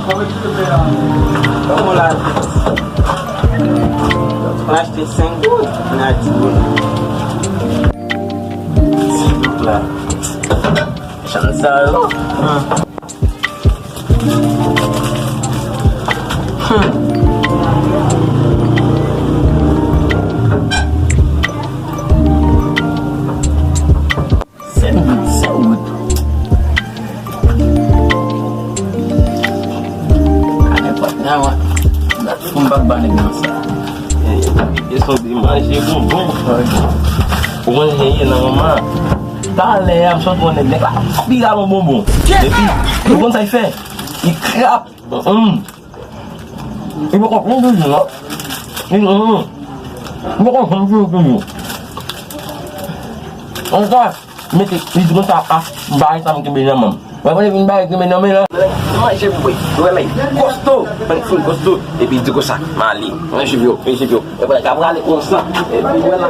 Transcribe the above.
Vamos lá. Plástico sem nativo. Lá. Chancel. Saúde. Não, um babane nossa. Isso de imagem bom. Bukan saya nama tak le am so bon nek biga mo bom. Depuis bukan saya fait. Ikrap. Ibu kok ngomong dulu. Ibu kok ngomong dulu. Angkat, mesti itu tak baik sama kebina mam. Bagaimana bin baik kebina mam? Mas je boy, tu lai. Costo, penting costo. E bi tu kosa, mali. Mas je viu. E para cá, ali com sa. E bi lá.